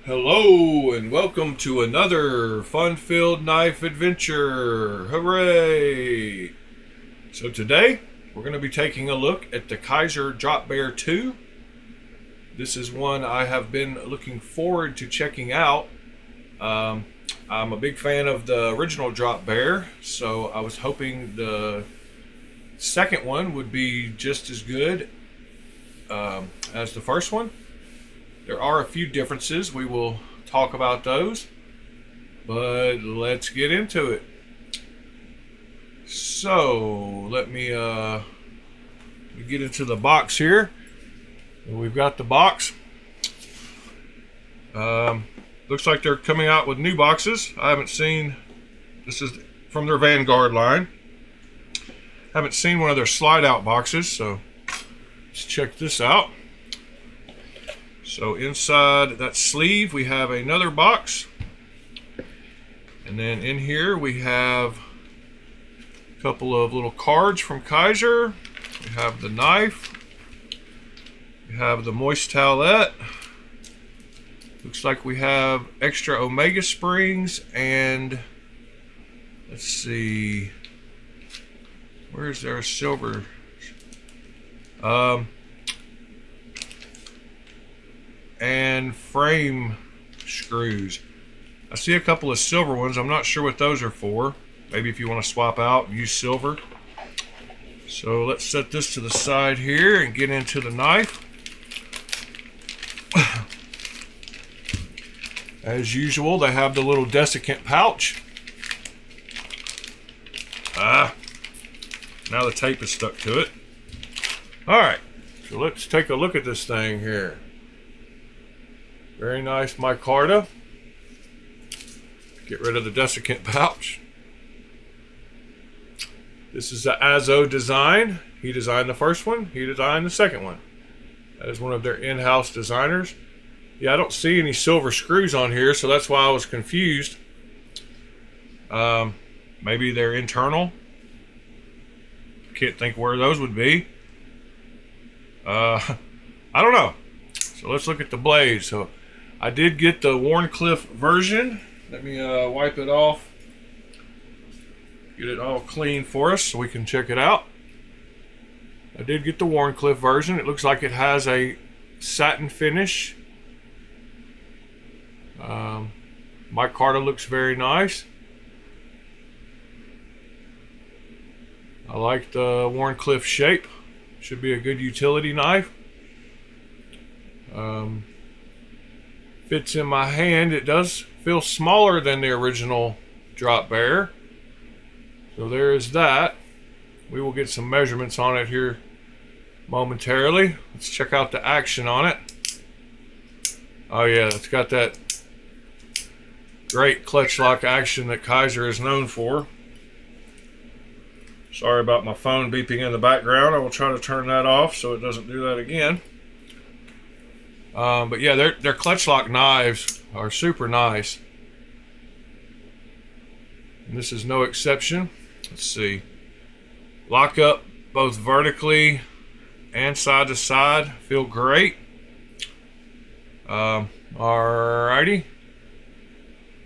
Hello and welcome to another fun-filled knife adventure. Hooray! So today we're going to be taking a look at the Kaiser Drop Bear 2. This is one I have been looking forward to checking out. I'm a big fan of the original Drop Bear, so I was hoping the second one would be just as good as the first one. There are a few differences. We will talk about those, but let's get into it. So let me get into the box here. We've got the box. Looks like they're coming out with new boxes. I haven't seen, this is from their Vanguard line. Haven't seen one of their slide out boxes, so let's check this out. So inside that sleeve we have another box, and then in here we have a couple of little cards from Kaiser. We have the knife, we have the moist towelette. Looks like we have extra Omega springs, and let's see, where's there a silver? And frame screws. I see a couple of silver ones. I'm not sure what those are for. Maybe if you want to swap out and use silver. So let's set this to the side here and get into the knife. As usual, they have the little desiccant pouch. Now the tape is stuck to it. Alright, so let's take a look at this thing here. Very nice micarta. Get rid of the desiccant pouch. This is the Azo design. He designed the first one. He designed the second one. That is one of their in-house designers. Yeah, I don't see any silver screws on here, so that's why I was confused. Maybe they're internal. Can't think where those would be. I don't know. So let's look at the blade. So I did get the Wharncliffe version. Let me wipe it off. Get it all clean for us so we can check it out. I did get the Wharncliffe version. It looks like it has a satin finish. Micarta looks very nice. I like the Wharncliffe shape. Should be a good utility knife. Fits in my hand. It does feel smaller than the original Drop Bear. So there is that. We will get some measurements on it here momentarily. Let's check out the action on it. Oh yeah, it's got that great clutch lock action that Kaiser is known for. Sorry about my phone beeping in the background. I will try to turn that off so it doesn't do that again. But yeah, their clutch lock knives are super nice. And this is no exception. Let's see. Lock up both vertically and side to side. Feel great. Alrighty.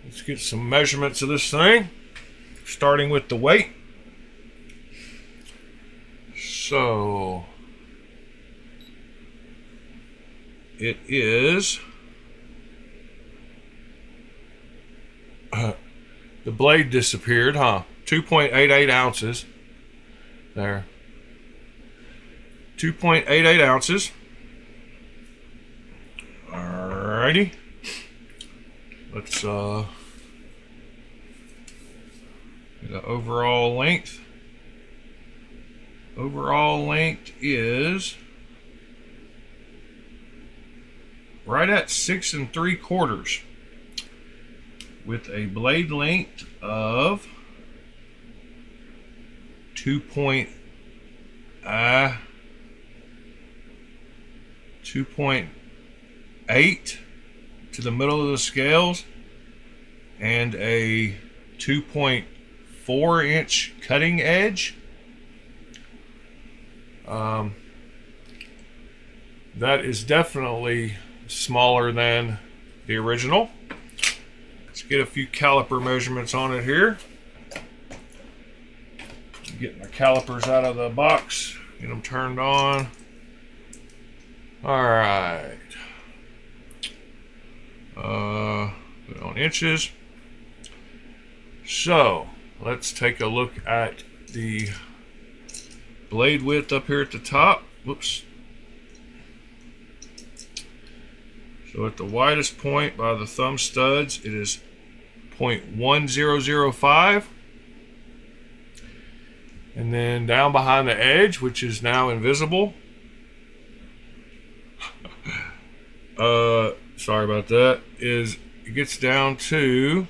Let's get some measurements of this thing. Starting with the weight. So it is the blade disappeared, huh? 2.88 ounces. There. 2.88 ounces. Alrighty. Let's the overall length. Overall length is right at 6 3/4 with a blade length of 2.8 to the middle of the scales and a 2.4 inch cutting edge. That is definitely smaller than the original. Let's get a few caliper measurements on it here. Get my calipers out of the box, get them turned on. All right. Put it on inches. So let's take a look at the blade width up here at the top. Whoops. So at the widest point by the thumb studs, it is 0.1005. And then down behind the edge, which is now invisible. Sorry about that. It gets down to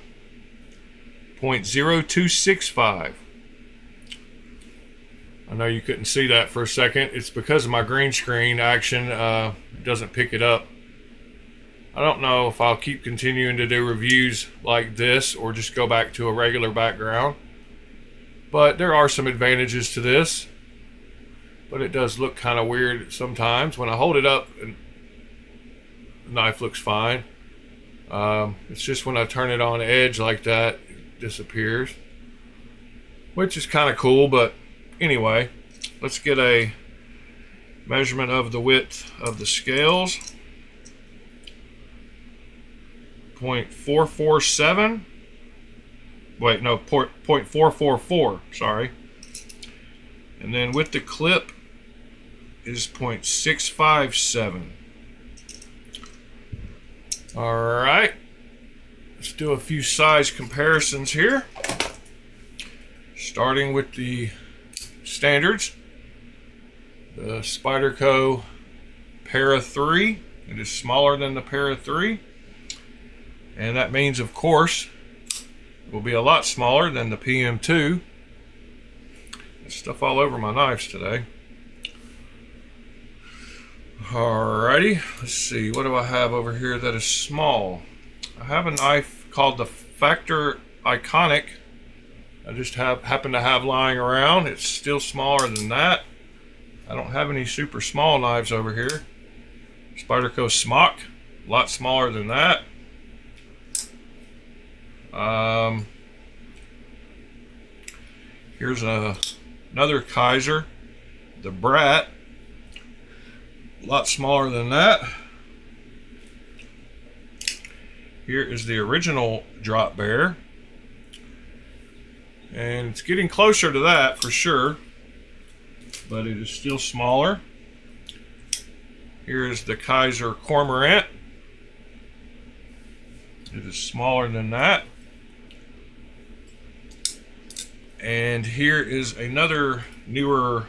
0.0265. I know you couldn't see that for a second. It's because of my green screen action. It doesn't pick it up. I don't know if I'll keep continuing to do reviews like this or just go back to a regular background. But there are some advantages to this. But it does look kind of weird sometimes. When I hold it up, and the knife looks fine. It's just when I turn it on edge like that, it disappears. Which is kind of cool, but anyway, let's get a measurement of the width of the scales. 0.447. Wait, no, 0.444, sorry. And then with the clip is 0.657. All right, let's do a few size comparisons here. Starting with the standards. The Spyderco Para 3. It is smaller than the Para 3. And that means, of course, it will be a lot smaller than the PM2. There's stuff all over my knives today. Alrighty, let's see. What do I have over here that is small? I have a knife called the Factor Iconic. I just happen to have lying around. It's still smaller than that. I don't have any super small knives over here. Spyderco Smock, a lot smaller than that. Here's another Kaiser, the Brat, a lot smaller than that. Here is the original Drop Bear, and it's getting closer to that for sure, but it is still smaller. Here is the Kaiser Cormorant. It is smaller than that. And here is another newer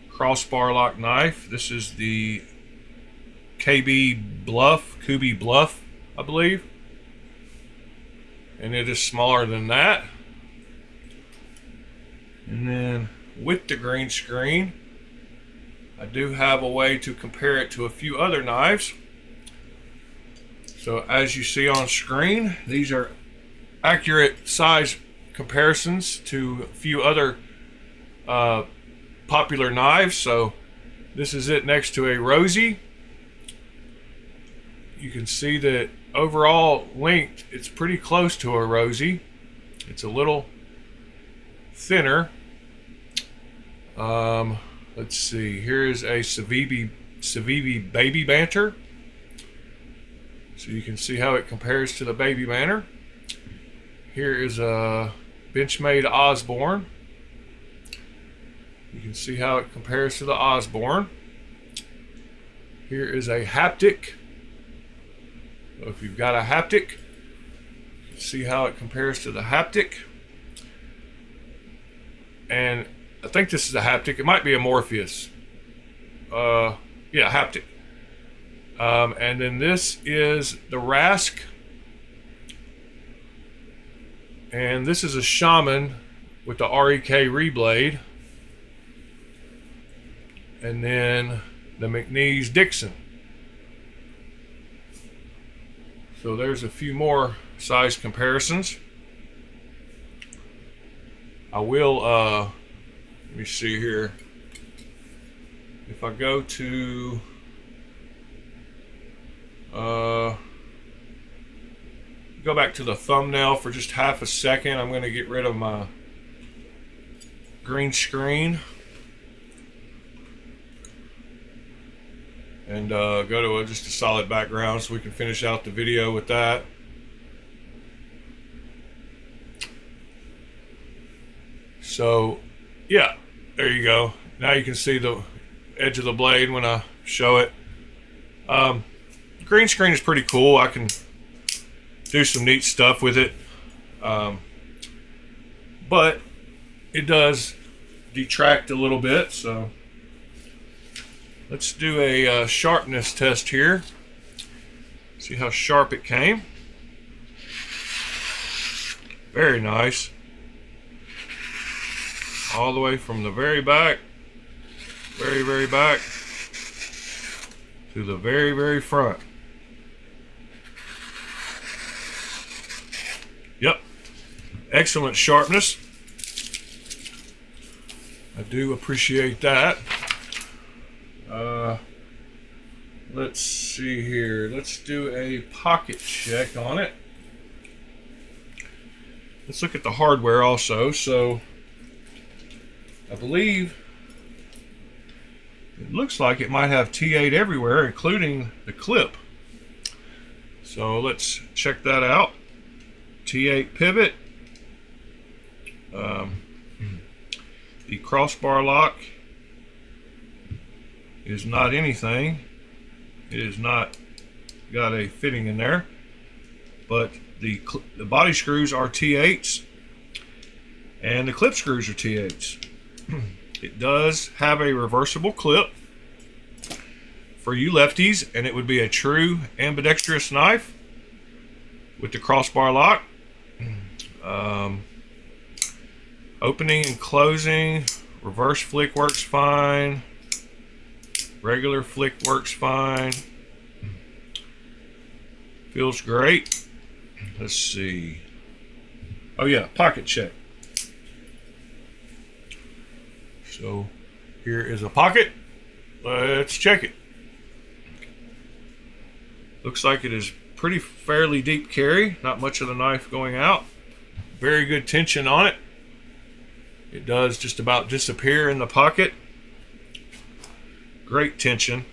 crossbar lock knife. This is the KB Bluff, Kubi Bluff, I believe. And it is smaller than that. And then with the green screen, I do have a way to compare it to a few other knives. So as you see on screen, these are accurate size comparisons to a few other popular knives. So this is it next to a Rosie. You can see that overall length, it's pretty close to a Rosie. It's a little thinner. Let's see, here is a Civivi Baby Banter. So you can see how it compares to the Baby Banter. Here is a Benchmade Osborne. You can see how it compares to the Osborne. Here is a Haptic. So if you've got a Haptic, you can see how it compares to the Haptic. And I think this is a Haptic. It might be a Morpheus. Yeah, Haptic. And then this is the Rask. And this is a Shaman with the REK reblade. And then the McNeese Dixon. So there's a few more size comparisons. I will, let me see here. If I go to, go back to the thumbnail for just half a second. I'm going to get rid of my green screen and go to just a solid background so we can finish out the video with that. So yeah, there you go. Now you can see the edge of the blade when I show it. Green screen is pretty cool. I can do some neat stuff with it, but it does detract a little bit. So let's do a sharpness test here. See how sharp it came. Very nice. All the way from the very back, very back, to the very front. Yep, excellent sharpness. I do appreciate that. Let's see here. Let's do a pocket check on it. Let's look at the hardware also. So I believe it looks like it might have T8 everywhere, including the clip. So let's check that out. T8 pivot. The crossbar lock is not anything. It is not got a fitting in there, but the body screws are T8s and the clip screws are T8s. It does have a reversible clip for you lefties, and it would be a true ambidextrous knife with the crossbar lock. Opening and closing, reverse flick works fine. Regular flick works fine. Feels great. Let's see. Oh yeah, pocket check. So here is a pocket. Let's check it. Looks like it is pretty fairly deep carry. Not much of the knife going out. Very good tension on it. It does just about disappear in the pocket. Great tension.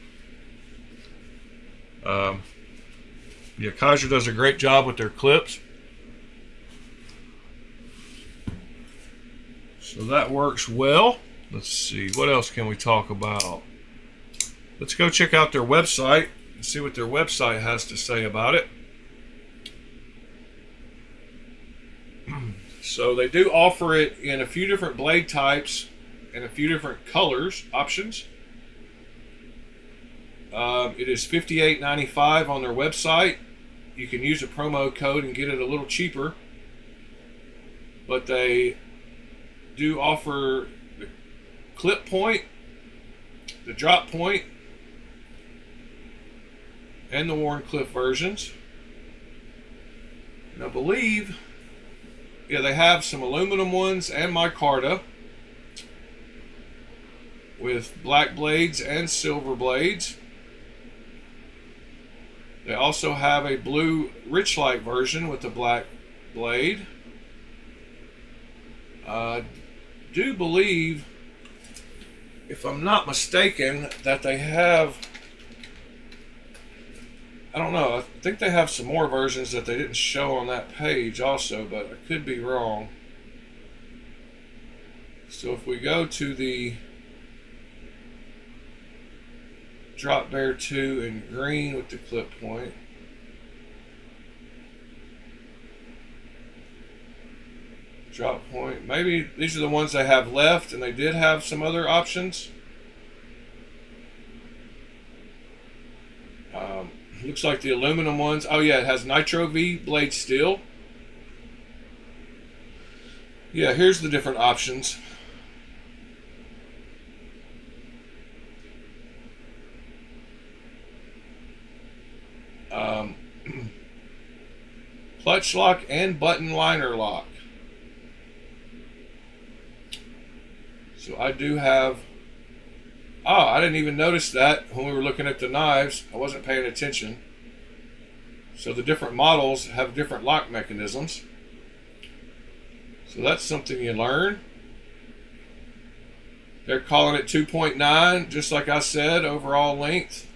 Yeah, Kaiser does a great job with their clips. So that works well. Let's see, what else can we talk about? Let's go check out their website and see what their website has to say about it. So they do offer it in a few different blade types and a few different colors options. It is $58.95 on their website. You can use a promo code and get it a little cheaper, but they do offer the clip point, the drop point, and the worn clip versions. And I believe, yeah, they have some aluminum ones and micarta with black blades and silver blades. They also have a blue rich light version with the black blade. I do believe, if I'm not mistaken, that they have, I don't know, I think they have some more versions that they didn't show on that page also, but I could be wrong. So if we go to the Drop Bear 2 in green with the clip point, drop point, maybe these are the ones they have left, and they did have some other options. Looks like the aluminum ones, oh yeah, it has Nitro-V blade steel. Yeah, here's the different options. Clutch lock and button liner lock. So I do have, oh, I didn't even notice that when we were looking at the knives. I wasn't paying attention. So the different models have different lock mechanisms. So that's something you learn. They're calling it 2.9, just like I said, overall length.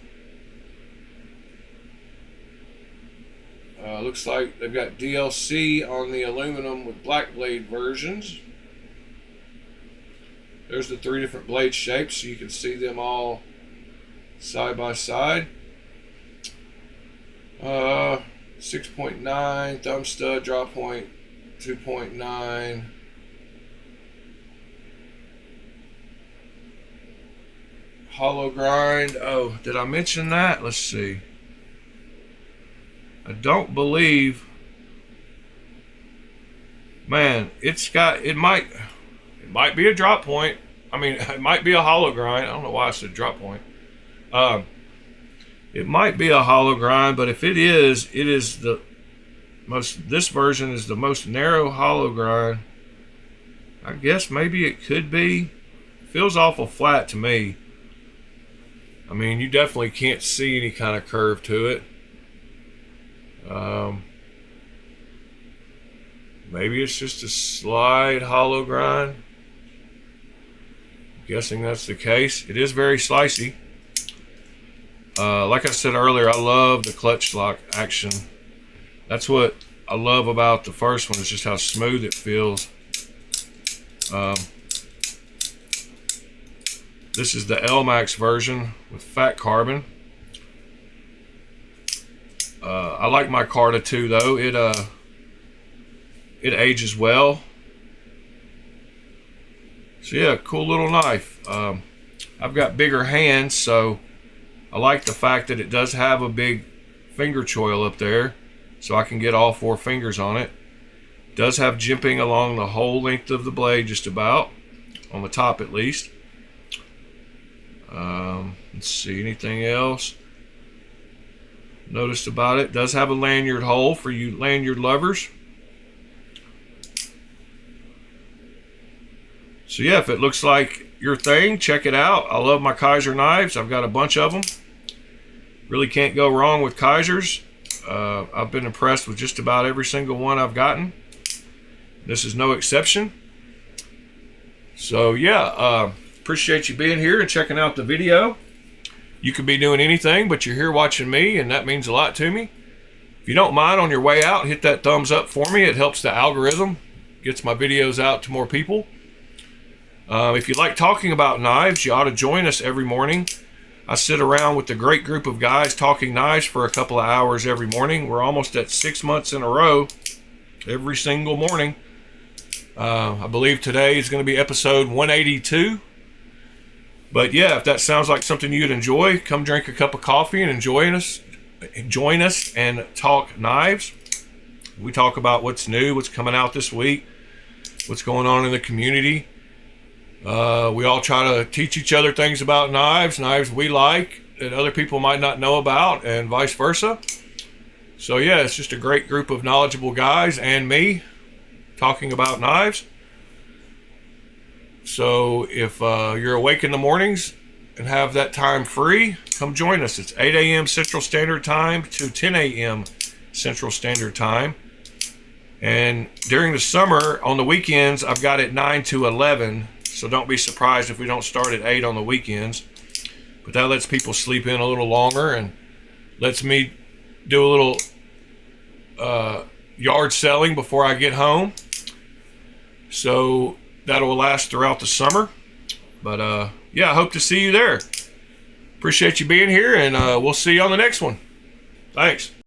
Looks like they've got DLC on the aluminum with black blade versions. There's the 3 different blade shapes, so you can see them all side by side. 6.9 thumb stud, drop point 2.9. Hollow grind. Oh, did I mention that? Let's see. I don't believe. Man, it might be a drop point. I mean, it might be a hollow grind. I don't know why I said drop point. It might be a hollow grind, but if it is the most. This version is the most narrow hollow grind. I guess maybe it could be. Feels awful flat to me. I mean, you definitely can't see any kind of curve to it. Maybe it's just a slide hollow grind. I'm guessing that's the case. It is very slicey. Like I said earlier, I love the clutch lock action. That's what I love about the first one, is just how smooth it feels. This is the L-Max version with fat carbon. I like Micarta too, though. It ages well. So yeah, cool little knife. I've got bigger hands, so I like the fact that it does have a big finger choil up there, so I can get all 4 fingers on it. It does have jimping along the whole length of the blade, just about, on the top at least. Let's see, anything else noticed about it? It does have a lanyard hole for you lanyard lovers. So yeah, if it looks like your thing, check it out. I love my Kaiser knives. I've got a bunch of them. Really can't go wrong with Kaisers. I've been impressed with just about every single one I've gotten. This is no exception. So yeah, appreciate you being here and checking out the video. You could be doing anything, but you're here watching me, and that means a lot to me. If you don't mind, on your way out, hit that thumbs up for me. It helps the algorithm, gets my videos out to more people. If you like talking about knives, you ought to join us every morning. I sit around with a great group of guys talking knives for a couple of hours every morning. We're almost at 6 months in a row, every single morning. I believe today is going to be episode 182. But yeah, if that sounds like something you'd enjoy, come drink a cup of coffee and join us and talk knives. We talk about what's new, what's coming out this week, what's going on in the community. We all try to teach each other things about knives we like that other people might not know about, and vice versa. So yeah, it's just a great group of knowledgeable guys and me talking about knives. So if you're awake in the mornings and have that time free, come join us. It's 8 a.m. Central Standard Time to 10 a.m. Central Standard Time. And during the summer, on the weekends, I've got it 9 to 11. So don't be surprised if we don't start at 8 on the weekends. But that lets people sleep in a little longer and lets me do a little yard selling before I get home. So that'll last throughout the summer. But yeah, I hope to see you there. Appreciate you being here, and we'll see you on the next one. Thanks.